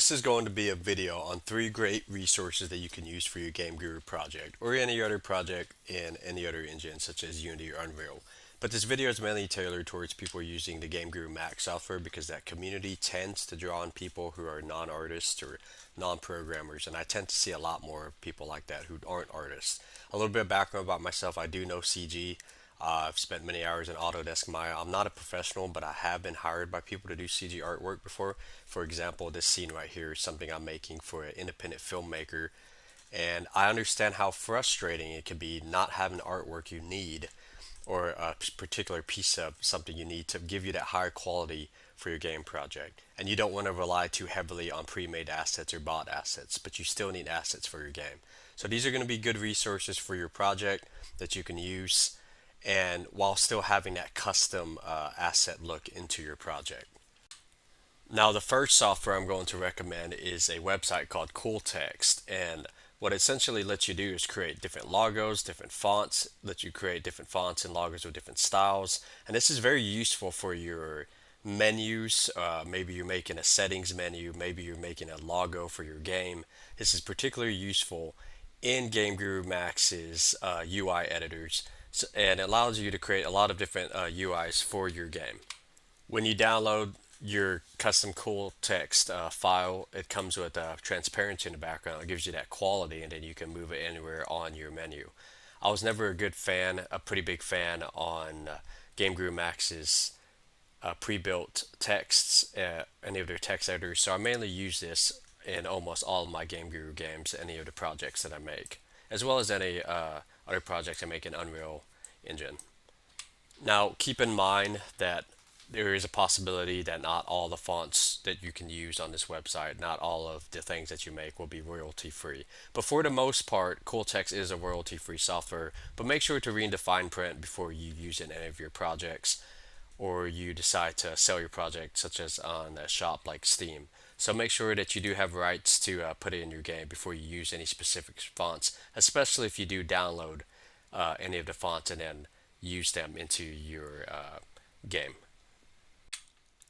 This is going to be a video on three great resources that you can use for your Game Guru project or any other project in any other engine such as Unity or Unreal. But this video is mainly tailored towards people using the Game Guru Max software because that community tends to draw on people who are non-artists or non-programmers, and I tend to see a lot more people like that who aren't artists. A little bit of background about myself: I do know CG. I've spent many hours in Autodesk Maya. I'm not a professional, but I have been hired by people to do CG artwork before. For example, this scene right here is something I'm making for an independent filmmaker, and I understand how frustrating it can be not having artwork you need or a particular piece of something you need to give you that higher quality for your game project. And you don't want to rely too heavily on pre-made assets or bought assets, but you still need assets for your game. So these are going to be good resources for your project that you can use and while still having that custom asset look into your project. Now, the first software I'm going to recommend is a website called Cool Text, and what it essentially lets you do is create different logos, different fonts, let you create different fonts and logos with different styles, and this is very useful for your menus. Maybe you're making a settings menu, maybe you're making a logo for your game. This is particularly useful in Game Guru Max's UI editors, and it allows you to create a lot of different UIs for your game. When you download your custom cool text file, it comes with transparency in the background. It gives you that quality, and then you can move it anywhere on your menu. I was never a good fan, a pretty big fan on Game Guru Max's pre-built texts, any of their text editors. So I mainly use this in almost all of my Game Guru games, any of the projects that I make, as well as any other projects I make in Unreal Engine. Now, keep in mind that there is a possibility that not all the fonts that you can use on this website, not all of the things that you make will be royalty free. But for the most part, Cool Text is a royalty free software, but make sure to read the fine print before you use it in any of your projects or you decide to sell your project, such as on a shop like Steam. So make sure that you do have rights to put it in your game before you use any specific fonts, especially if you do download any of the fonts and then use them into your game.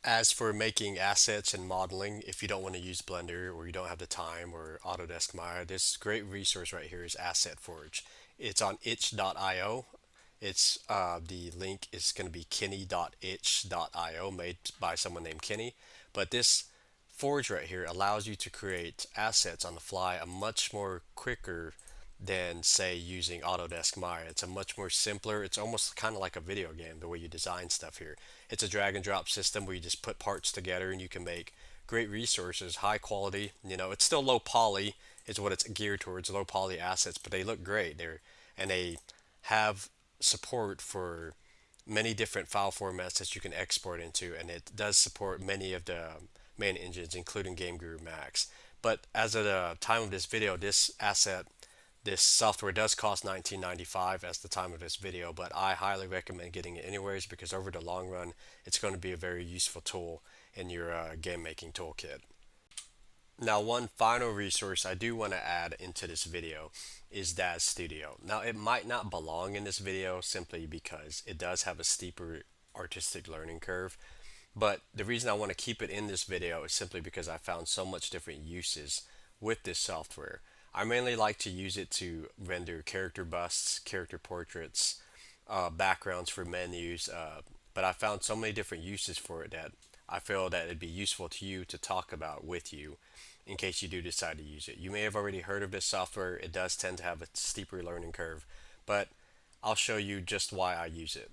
As for making assets and modeling, if you don't want to use Blender or you don't have the time or Autodesk Maya, this great resource right here is Asset Forge. It's on itch.io. It's the link is going to be kenny.itch.io, made by someone named Kenny. But this Forge right here allows you to create assets on the fly a much more quicker than say using Autodesk Maya. It's a much more simpler, it's almost kind of like a video game the way you design stuff here. It's a drag and drop system where you just put parts together and you can make great resources, high quality. It's still low poly is what it's geared towards, low poly assets, but they look great. They have support for many different file formats that you can export into, and it does support many of the main engines, including Game Guru Max. But as of the time of this video, this software does cost $19.95 as the time of this video, but I highly recommend getting it anyways because over the long run, it's going to be a very useful tool in your game making toolkit. Now, one final resource I do want to add into this video is Daz Studio. Now, it might not belong in this video simply because it does have a steeper artistic learning curve, but the reason I want to keep it in this video is simply because I found so much different uses with this software. I mainly like to use it to render character busts, character portraits, backgrounds for menus, but I found so many different uses for it that I feel that it'd be useful to you to talk about with you in case you do decide to use it. You may have already heard of this software. It does tend to have a steeper learning curve, but I'll show you just why I use it.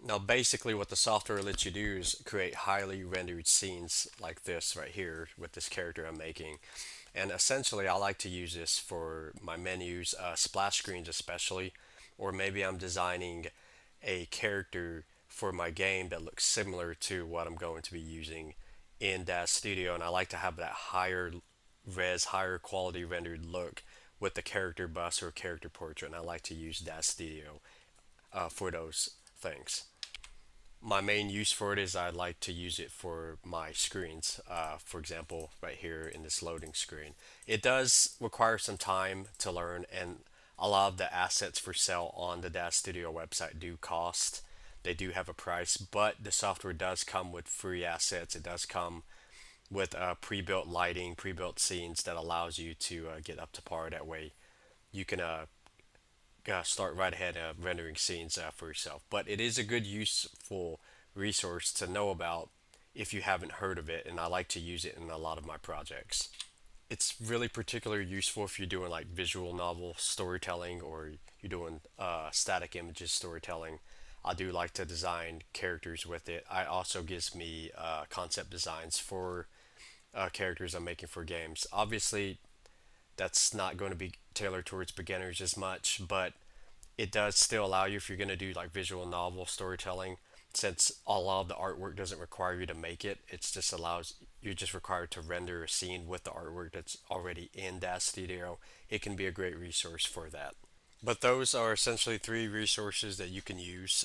Now, basically what the software lets you do is create highly rendered scenes like this right here with this character I'm making. And essentially, I like to use this for my menus, splash screens especially, or maybe I'm designing a character for my game that looks similar to what I'm going to be using in Daz Studio, and I like to have that higher res, higher quality rendered look with the character bus or character portrait, and I like to use Daz Studio for those things. My main use for it is I like to use it for my screens. For example, right here in this loading screen. It does require some time to learn, and a lot of the assets for sale on the Daz Studio website do cost. They do have a price, but the software does come with free assets. It does come with pre-built lighting, pre-built scenes that allows you to get up to par. That way, you can start right ahead rendering scenes for yourself. But it is a good useful resource to know about if you haven't heard of it, and I like to use it in a lot of my projects. It's really particularly useful if you're doing like visual novel storytelling or you're doing static images storytelling. I do like to design characters with it. It also gives me concept designs for characters I'm making for games. Obviously, that's not going to be tailored towards beginners as much, but it does still allow you, if you're going to do like visual novel storytelling, since a lot of the artwork doesn't require you to make it, it's just allows you're just required to render a scene with the artwork that's already in Daz Studio. It can be a great resource for that. But those are essentially three resources that you can use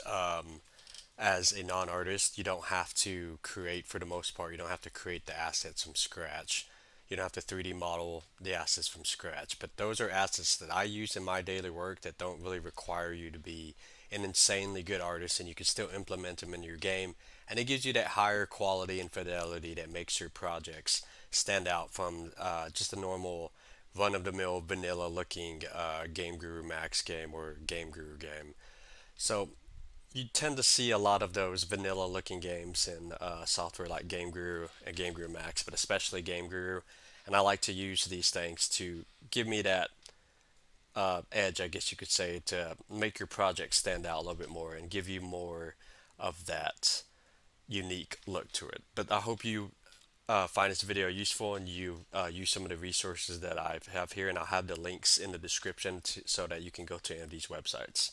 as a non-artist. You don't have to create, for the most part, you don't have to create the assets from scratch. You don't have to 3D model the assets from scratch. But those are assets that I use in my daily work that don't really require you to be an insanely good artist, and you can still implement them in your game. And it gives you that higher quality and fidelity that makes your projects stand out from just a normal run of the mill vanilla looking Game Guru Max game or Game Guru game. So you tend to see a lot of those vanilla looking games in software like Game Guru and Game Guru Max, but especially Game Guru. And I like to use these things to give me that edge, I guess you could say, to make your project stand out a little bit more and give you more of that unique look to it. But I hope you find this video useful and you use some of the resources that I have here, and I'll have the links in the description so that you can go to any of these websites.